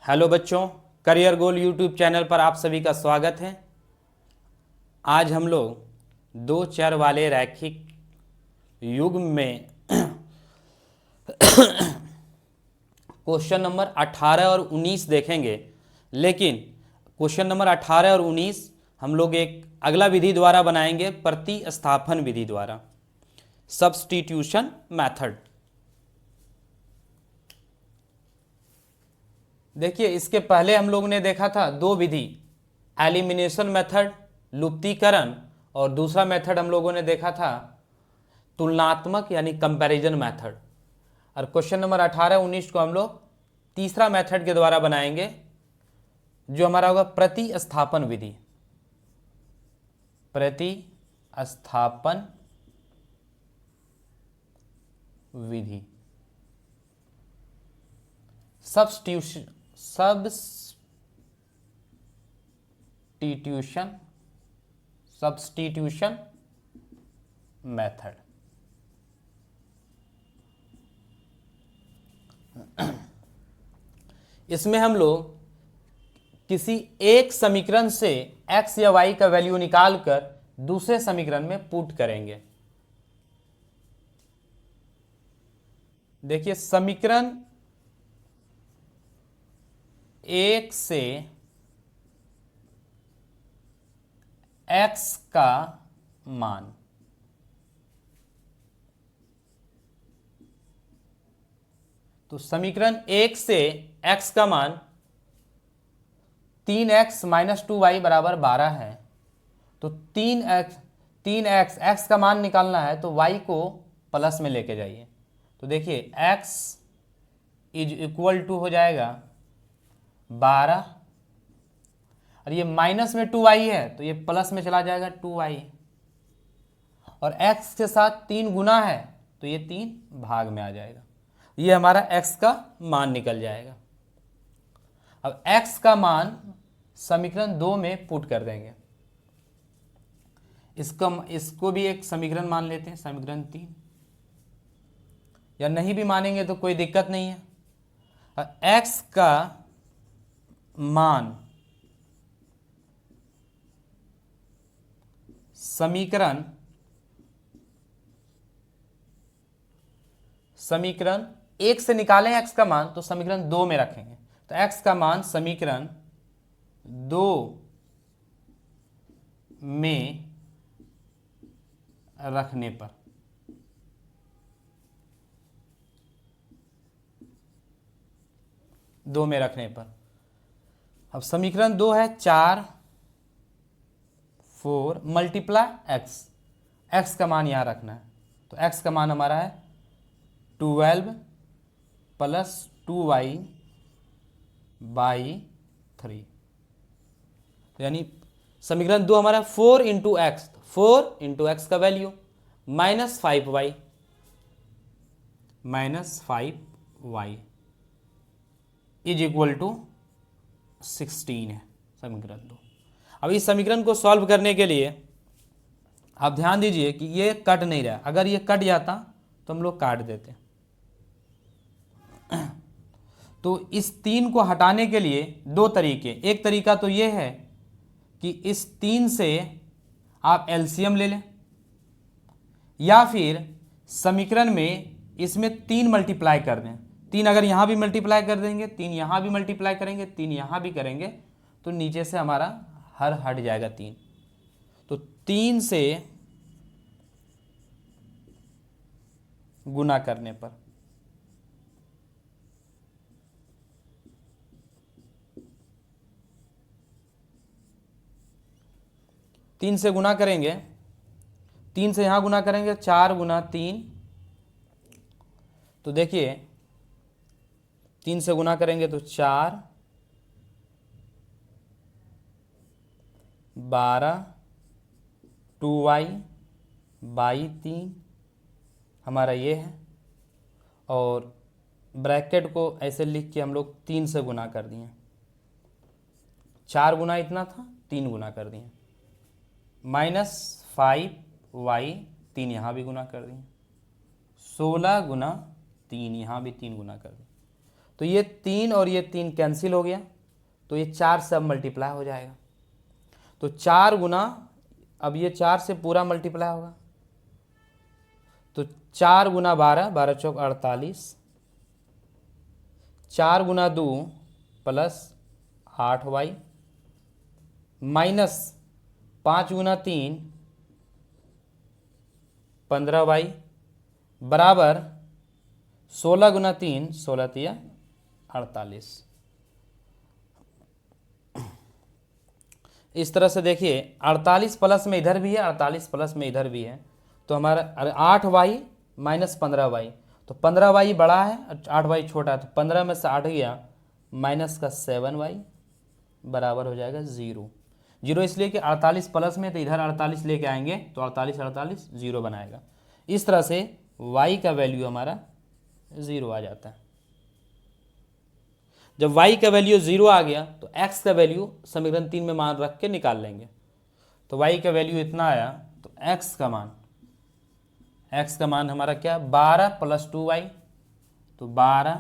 Hello बच्चों, career goal YouTube channel पर आप सभी का स्वागत है। आज हम लोग दो चर वाले रैखिक युग्म में क्वेश्चन नंबर 18 और 19 देखेंगे। लेकिन क्वेश्चन नंबर 18 और 19 हम लोग एक अगला विधि द्वारा बनाएंगे, प्रतिस्थापन विधि द्वारा, सब्स्टिट्यूशन मेथड। देखिए, इसके पहले हम लोग ने देखा था दो विधि, एलिमिनेशन मेथड, लुप्तीकरण, और दूसरा मेथड हम लोगों ने देखा था तुलनात्मक यानी कंपैरिजन मेथड। और क्वेश्चन नंबर 18-19 को हम लोग तीसरा मेथड के द्वारा बनाएंगे, जो हमारा होगा प्रतिस्थापन विधि। प्रतिस्थापन विधि, सब्स्टिट्यूशन मेथड। इसमें हम लोग किसी एक समीकरण से x या y का वैल्यू निकालकर दूसरे समीकरण में पुट करेंगे। देखिए, समीकरण एक से x का मान, तो समीकरण एक से x का मान 3x माइनस 2y बराबर 12 है। तो 3x x का मान निकालना है तो y को प्लस में लेके जाइए। तो देखिए, x इज इक्वल टू हो जाएगा 12, और ये माइनस में 2y है तो ये प्लस में चला जाएगा 2y, और x के साथ 3 गुना है तो ये 3 भाग में आ जाएगा। ये हमारा x का मान निकल जाएगा। अब x का मान समीकरण 2 में पुट कर देंगे। इसको भी एक समीकरण मान लेते हैं, समीकरण 3, या नहीं भी मानेंगे तो कोई दिक्कत नहीं है। x का मान समीकरण एक से निकालें x का मान तो समीकरण 2 में रखेंगे। तो x का मान समीकरण 2 में रखने पर अब समीकरण 2 है 4 मल्टीप्लाई x का मान यहां रखना है। तो x का मान हमारा है 12 प्लस 2y बाई 3, यानी समीकरण 2 हमारा 4 इंटू एक्स, 4 इंटू एक्स का value minus 5y is equal to 16 है समीकरण 2। अब इस समीकरण को सॉल्व करने के लिए आप ध्यान दीजिए कि ये कट नहीं रहा। अगर ये कट जाता तो हम लोग काट देते। तो इस 3 को हटाने के लिए दो तरीके, एक तरीका तो ये है कि इस 3 से आप एलसीएम ले लें, या फिर समीकरण में इसमें 3 मल्टीप्लाई कर दें। 3 अगर यहाँ भी मल्टीप्लाई कर देंगे, 3 यहाँ भी मल्टीप्लाई करेंगे, 3 यहाँ भी करेंगे, तो नीचे से हमारा हट जाएगा 3। तो 3 से गुना करने पर तीन से गुना करेंगे, 3 से यहां गुना करेंगे, 4 गुना 3। तो देखिए, 3 से गुना करेंगे तो 4, 12, 2y बाई 3 हमारा ये है, और ब्रैकेट को ऐसे लिख के हम लोग 3 से गुना कर दिए। 4 गुना इतना था, 3 गुना कर दिए, माइनस 5y, 3 यहाँ भी गुना कर दिए, 16 गुना 3 यहाँ भी 3 गुना कर दिए। तो ये 3 और ये 3 कैंसिल हो गया, तो ये 4 से अब मल्टीप्लाई हो जाएगा। तो 4 गुना, अब ये 4 से पूरा मल्टीप्लाई होगा, तो 4 गुना 12, 12 चौक 48, 4 गुना 2 प्लस 8y माइनस 5 गुना 3 15y बराबर 16 गुना 3 16 तिया 48। इस तरह से देखिए 48 प्लस में इधर भी है, 48 प्लस में इधर भी है, तो हमारा 8y माइनस 15y, तो 15y बड़ा है और 8y छोटा है, तो 15 में से 8 गया माइनस का 7y बराबर हो जाएगा 0। 0 इसलिए कि 48 प्लस में, तो इधर 48 लेके आएंगे तो 48 48 0 बनाएगा। इस तरह से y का वैल्यू हमारा 0 आ जाता है। जब y का वैल्यू 0 आ गया तो x का वैल्यू समीकरण 3 में मान रख के निकाल लेंगे। तो y का वैल्यू इतना आया, तो x का मान हमारा क्या, 12 प्लस 2y, तो 12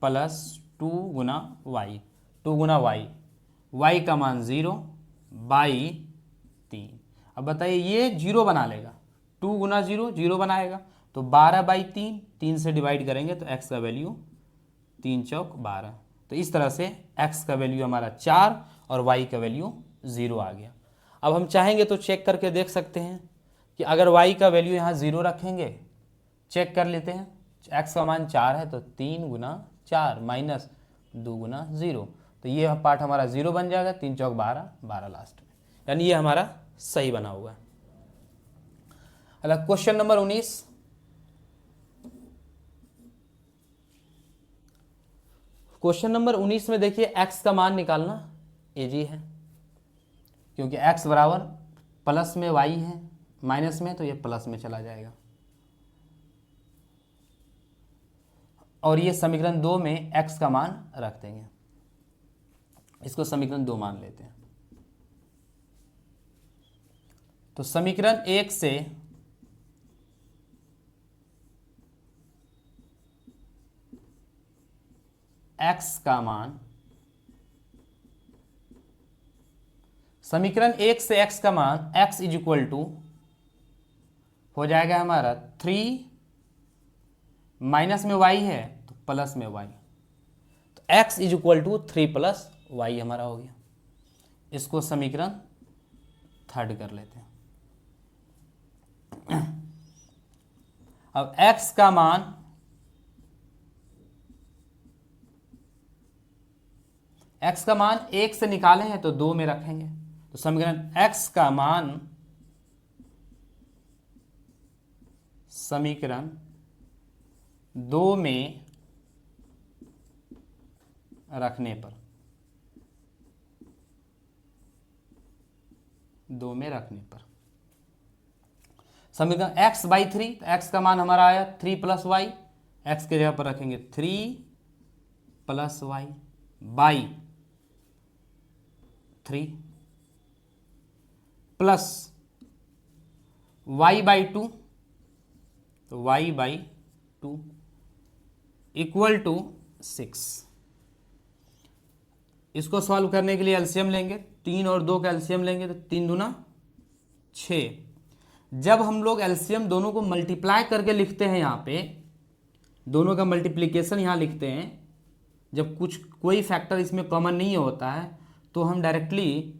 प्लस 2 गुना y, 2 गुना y का मान 0 बाई 3। अब बताइए ये 0 बना लेगा, 2 गुना 0 0 बनाएगा, तो 12 बाई 3, 3 से डिवाइड करेंगे तो x का वैल्यू 3 चौक 12। तो इस तरह से x का वैल्यू हमारा 4 और y का वैल्यू 0 आ गया। अब हम चाहेंगे तो चेक करके देख सकते हैं कि अगर y का वैल्यू यहाँ 0 रखेंगे, चेक कर लेते हैं, x का मान 4 है तो 3 गुना 4 माइनस 2 गुना 0, तो ये पार्ट हमारा 0 बन जाएगा, 3 चौक 12, 12 लास्ट में, यानी ये हमारा सही बना हुआ है। अगला क्वेश्चन नंबर 19। क्वेश्चन नंबर 19 में देखिए x का मान निकालना इजी है, क्योंकि x बराबर प्लस में y है, माइनस में तो ये प्लस में चला जाएगा, और ये समीकरण 2 में x का मान रख देंगे, इसको समीकरण 2 मान लेते हैं। तो समीकरण 1 से x का मान, समीकरण 1 से x का मान x इज इक्वल टू हो जाएगा हमारा 3, माइनस में y है तो प्लस में y, तो x is equal to 3 plus y हमारा हो गया। इसको समीकरण 3 कर लेते हैं। अब x का मान, x का मान 1 से निकाले हैं तो 2 में रखेंगे, तो समीकरण x का मान समीकरण 2 में रखने पर, 2 में रखने पर समीकरण x बाई 3, तो x का मान हमारा आया 3 प्लस वाई, x के जगह पर रखेंगे 3 plus Y by 3 plus y by 2, तो y बाई 2 इक्वल टू 6। इसको सॉल्व करने के लिए एलसीएम लेंगे, 3 और 2 का एलसीएम लेंगे तो 3 दूना 6। जब हम लोग एलसीएम दोनों को मल्टीप्लाई करके लिखते हैं, यहाँ पे दोनों का मल्टीप्लिकेशन यहाँ लिखते हैं, जब कोई फैक्टर इसमें कॉमन नहीं होता है तो हम डायरेक्टली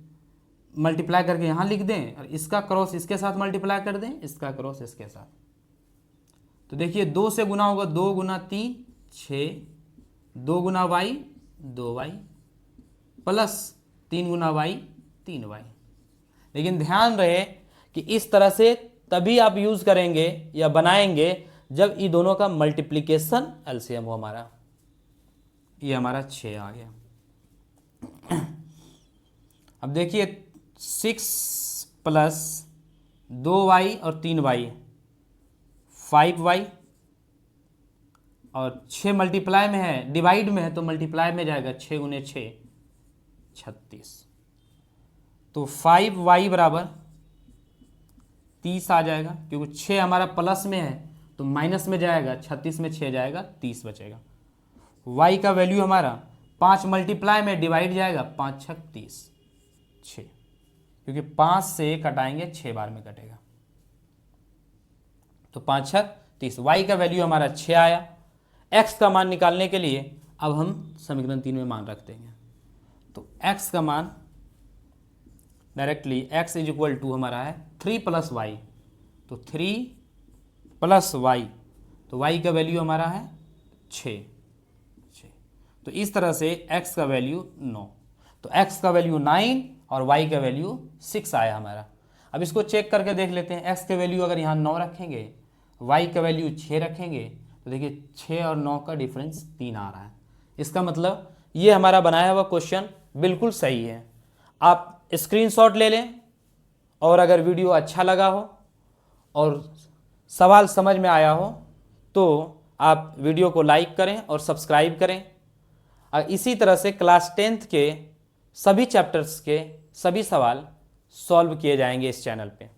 मल्टीप्लाई करके यहाँ लिख दें और इसका क्रॉस इसके साथ मल्टीप्लाई कर दें, इसका क्रॉस इसके साथ। तो देखिए 2 से गुना होगा, 2 गुना 3 6, 2 गुना वाई 2y प्लस 3 गुना वाई 3y। लेकिन ध्यान रहे कि इस तरह से तभी आप यूज करेंगे या बनाएंगे जब ये दोनों का मल्टीप्लिकेशन एलसीएम हो हमारा। ये हमारा 6 आ गया। अब देखिए 6 प्लस 2y और 3y 5y, और 6 मल्टीप्लाई में है, डिवाइड में है तो मल्टीप्लाई में जाएगा, 6 गुने 6 36, तो 5y बराबर 30 आ जाएगा, क्योंकि 6 हमारा प्लस में है तो माइनस में जाएगा, 36 में 6 जाएगा 30 बचेगा। y का वैल्यू हमारा 5 मल्टीप्लाई में डिवाइड जाएगा, 5 छक 30, 6, क्योंकि 5 से कटाएंगे 6 बार में कटेगा, तो 5 छक 30। y का वैल्यू हमारा 6 आया। x का मान निकालने के लिए अब हम समीकरण 3 में मान रख देंगे, तो x का मान directly x is equal to हमारा है 3 प्लस वाई, तो 3 प्लस वाई, तो y का वैल्यू हमारा है 6। तो इस तरह से x का वैल्यू 9, तो x का वैल्यू 9 और y का वैल्यू 6 आया हमारा। अब इसको चेक करके देख लेते हैं, x के वैल्यू अगर यहाँ 9 रखेंगे, y का वैल्यू 6 रखेंगे, तो देखिए 6 और 9 का डिफरेंस 3 आ रहा है। इसका मतलब ये हमारा बनाया हुआ क्वेश्चन बिल्कुल सही है। आप स्क्रीनशॉट ले लें, और अगर वीडियो अच्छा लगा हो और सवाल समझ में आया हो तो आप वीडियो को लाइक करें और सब्सक्राइब करें। इसी तरह से क्लास 10th के सभी चैप्टर्स के सभी सवाल सॉल्व किए जाएंगे इस चैनल पे।